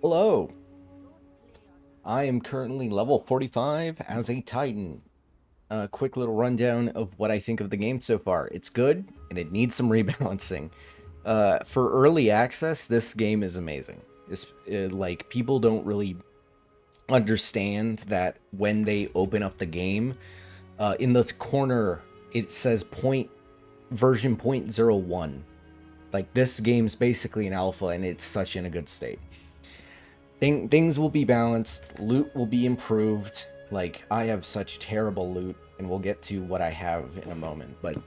Hello, I am currently level 45 as a Titan. A quick little rundown of what I think of the game so far. It's good, and it needs some rebalancing. For early access, this game is amazing. Like, people don't really understand that when they open up the game, in the corner, it says version 0.01. Like, this game's basically an alpha, and it's such in a good state. Things will be balanced, loot will be improved. Like, I have such terrible loot, and we'll get to what I have in a moment. But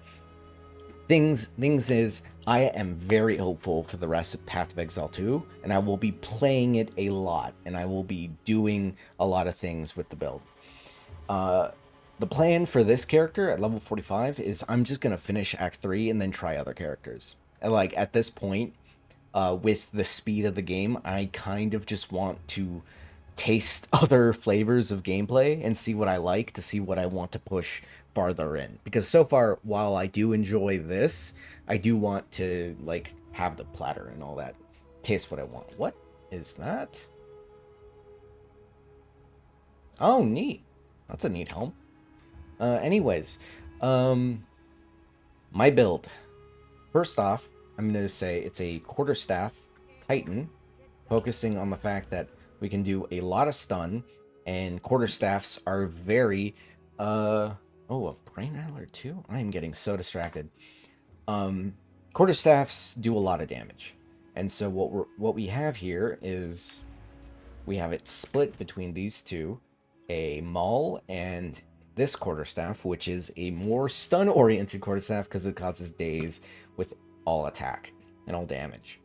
things is, I am very hopeful for the rest of Path of Exile 2, and I will be playing it a lot, and I will be doing a lot of things with the build. Uh, the plan for this character at level 45 is I'm just gonna finish Act 3 and then try other characters. And like at this point, with the speed of the game, I kind of just want to taste other flavors of gameplay and see what I like to see what I want to push farther in. Because so far, while I do enjoy this, I do want to like have the platter and all that. Taste what I want. What is that? Oh, neat. That's a neat helm. Anyways, um, my build. First off, I'm going to say it's a Quarterstaff Titan, focusing on the fact that we can do a lot of stun, and Quarterstaffs are very, oh, a Brain Rattler too? I am getting so distracted. Um, Quarterstaffs do a lot of damage, and so what we have here is we have it split between these two, a Maul and this Quarterstaff, which is a more stun-oriented Quarterstaff because it causes daze with all attack and all damage.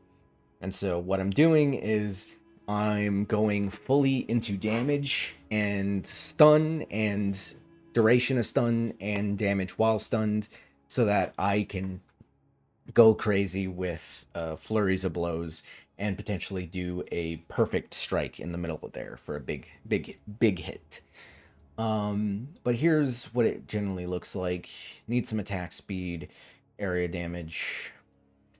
And so what I'm doing is I'm going fully into damage and stun and duration of stun and damage while stunned so that I can go crazy with flurries of blows and potentially do a perfect strike in the middle of there for a big hit. But here's what it generally looks like. Need some attack speed, area damage,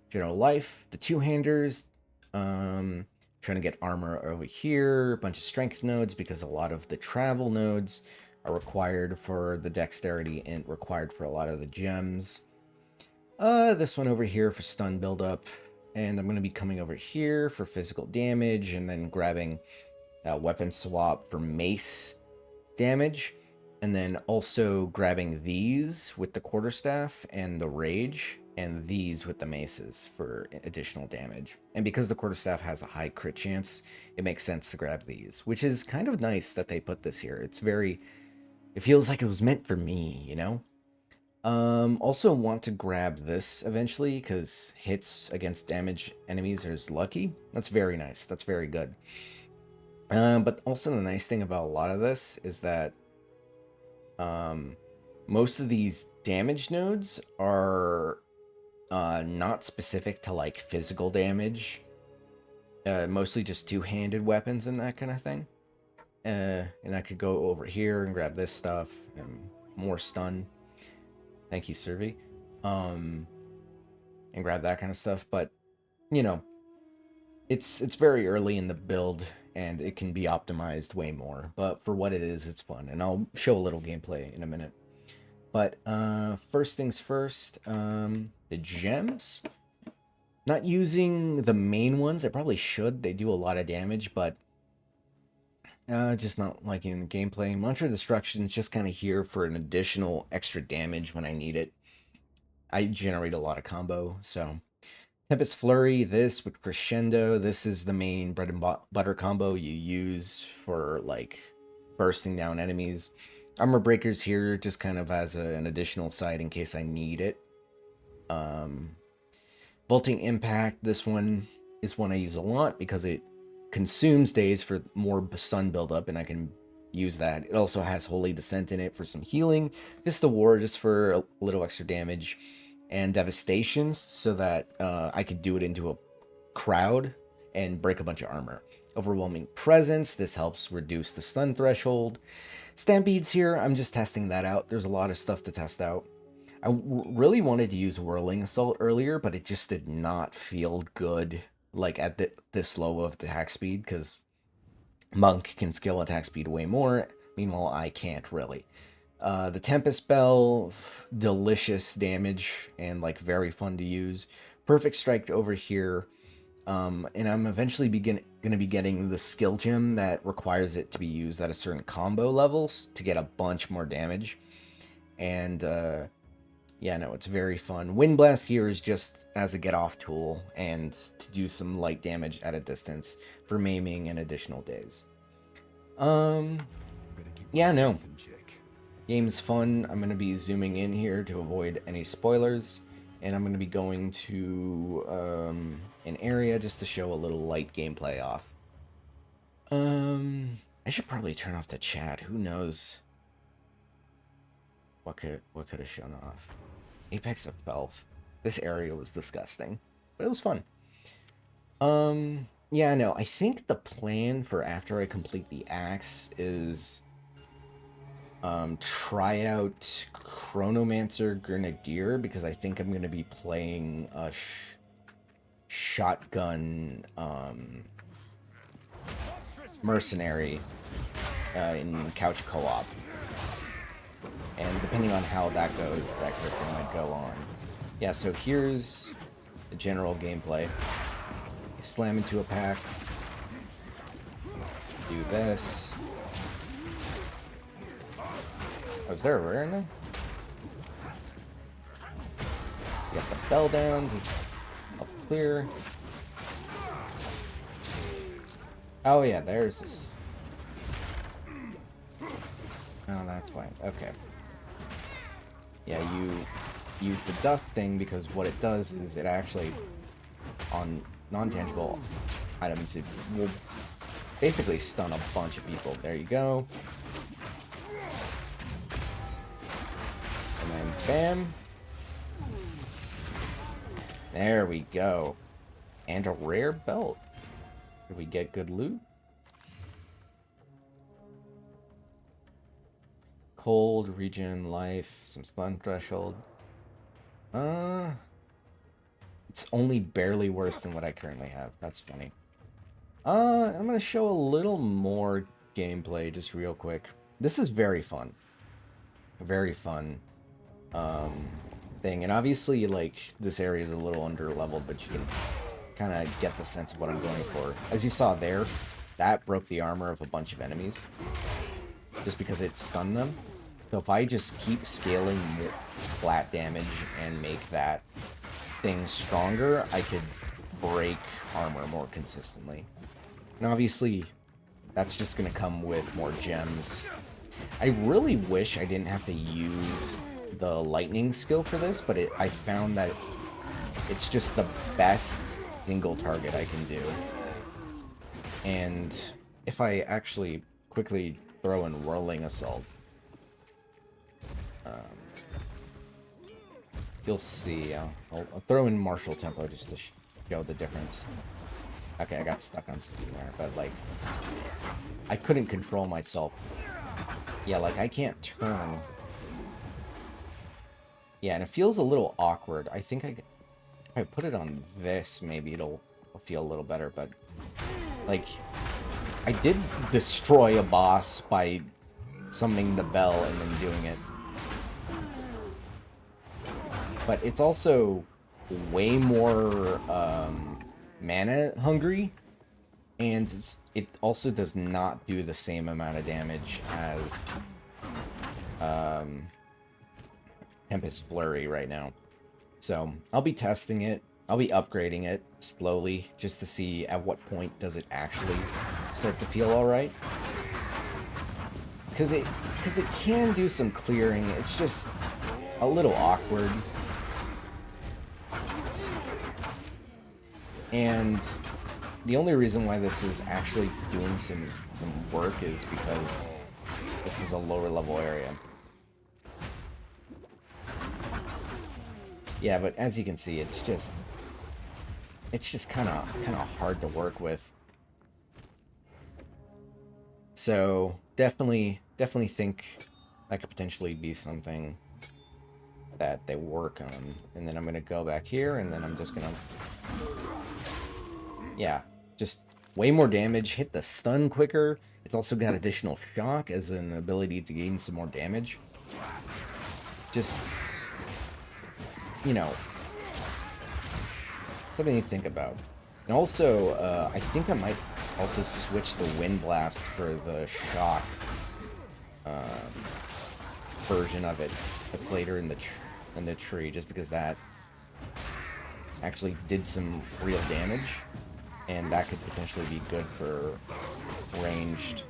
general life, the two-handers, trying to get armor over here, a bunch of strength nodes because a lot of the travel nodes are required for the dexterity and required for a lot of the gems. This one over here for stun buildup, and I'm going to be coming over here for physical damage and then grabbing weapon swap for mace damage, and then also grabbing these with the quarterstaff and the rage, and these with the maces for additional damage. And because the quarterstaff has a high crit chance, it makes sense to grab these, which is kind of nice that they put this here. It feels like it was meant for me, you know? Also want to grab this eventually because hits against damage enemies is lucky. That's very nice. That's very good. But also the nice thing about a lot of this is that um, most of these damage nodes are not specific to like physical damage. Mostly just two-handed weapons and that kind of thing. And I could go over here and grab this stuff and more stun. Thank you, Survey. Um, and grab that kind of stuff. But you know, it's very early in the build and it can be optimized way more. But for what it is, it's fun. And I'll show a little gameplay in a minute. But first things first, the gems. Not using the main ones. I probably should. They do a lot of damage, but just not liking the gameplay. Mantra Destruction is just kind of here for an additional extra damage when I need it. I generate a lot of combo, so Tempest Flurry, this with Crescendo, this is the main bread and butter combo you use for like bursting down enemies. Armor Breakers here just kind of as an additional side in case I need it. Um, Bolting Impact, this one is one I use a lot because it consumes days for more stun buildup and I can use that. It also has Holy Descent in it for some healing. Fist of War just for a little extra damage. And Devastations so that I could do it into a crowd and break a bunch of armor. Overwhelming Presence, this helps reduce the stun threshold. Stampedes here, I'm just testing that out. There's a lot of stuff to test out. I really wanted to use Whirling Assault earlier, but it just did not feel good like at this low of attack speed, because Monk can skill attack speed way more. Meanwhile, I can't really. The Tempest Spell, delicious damage and like very fun to use. Perfect Strike over here. And I'm eventually going to be getting the skill gem that requires it to be used at a certain combo levels to get a bunch more damage. And yeah, no, it's very fun. Wind Blast here is just as a get-off tool and to do some light damage at a distance for maiming and additional days. Yeah, no. Game's fun. I'm going to be zooming in here to avoid any spoilers. And I'm going to be going to an area just to show a little light gameplay off. I should probably turn off the chat. Who knows what could have shown off? Apex of Belf. This area was disgusting, but it was fun. Yeah, no, I think the plan for after I complete the axe is try out Chronomancer Grenadier, because I think I'm going to be playing a shotgun mercenary in couch co-op. And depending on how that goes, that character might go on. Yeah, so here's the general gameplay. You slam into a pack. Do this. Oh, is there a rare now? Get the bell down. Up clear. Oh yeah, there's this. Oh, that's why. Okay. Yeah, you use the dust thing because what it does is it actually, on non-tangible items, it will basically stun a bunch of people. There you go. And then bam. There we go. And a rare belt. Did we get good loot? Cold, regen, life, some stun threshold. It's only barely worse than what I currently have. That's funny. I'm gonna show a little more gameplay just real quick. This is very fun. Very fun thing. And obviously, like, this area is a little under-leveled, but you can kind of get the sense of what I'm going for. As you saw there, that broke the armor of a bunch of enemies. Just because it stunned them. So if I just keep scaling flat damage and make that thing stronger, I could break armor more consistently. And obviously, that's just going to come with more gems. I really wish I didn't have to use the lightning skill for this, but I found that it's just the best single target I can do. And if I actually quickly throw in Whirling Assault, you'll see. I'll throw in Martial Tempo just to show the difference. Okay, I got stuck on something there, but like, I couldn't control myself. Yeah, like I can't turn. Yeah, and it feels a little awkward. I think if I put it on this, maybe it'll feel a little better, but like, I did destroy a boss by summoning the bell and then doing it. But it's also way more mana hungry, and it also does not do the same amount of damage as Tempest Flurry right now. So I'll be testing it. I'll be upgrading it slowly just to see at what point does it actually start to feel alright. Because it can do some clearing. It's just a little awkward. And the only reason why this is actually doing some work is because this is a lower level area. Yeah, but as you can see, it's just kind of hard to work with. So definitely think that could potentially be something that they work on. And then I'm gonna go back here, and then I'm just gonna Yeah, just way more damage, hit the stun quicker. It's also got additional shock as an ability to gain some more damage. Just, you know, something to think about. And also, I think I might also switch the Wind Blast for the shock version of it that's later in the tree, just because that actually did some real damage, and that could potentially be good for ranged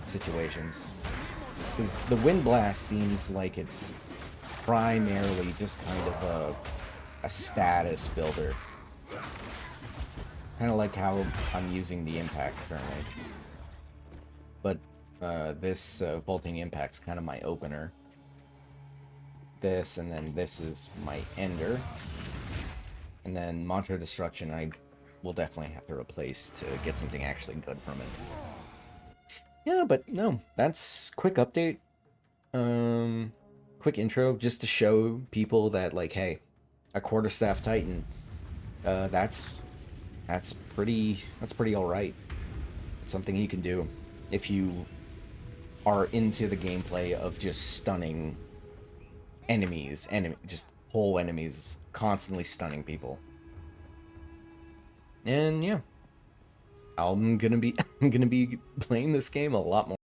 situations. Because the Wind Blast seems like it's primarily just kind of a status builder. Kind of like how I'm using the Impact currently. But this Vaulting Impact's kind of my opener. This, and then this is my ender. And then Mantra Destruction I will definitely have to replace to get something actually good from it. Yeah, but no, that's quick update. Quick intro just to show people that, like, hey, a Quarterstaff Titan, that's pretty all right. It's something you can do if you are into the gameplay of just stunning just whole enemies, constantly stunning people. And yeah, I'm gonna be I'm gonna be playing this game a lot more.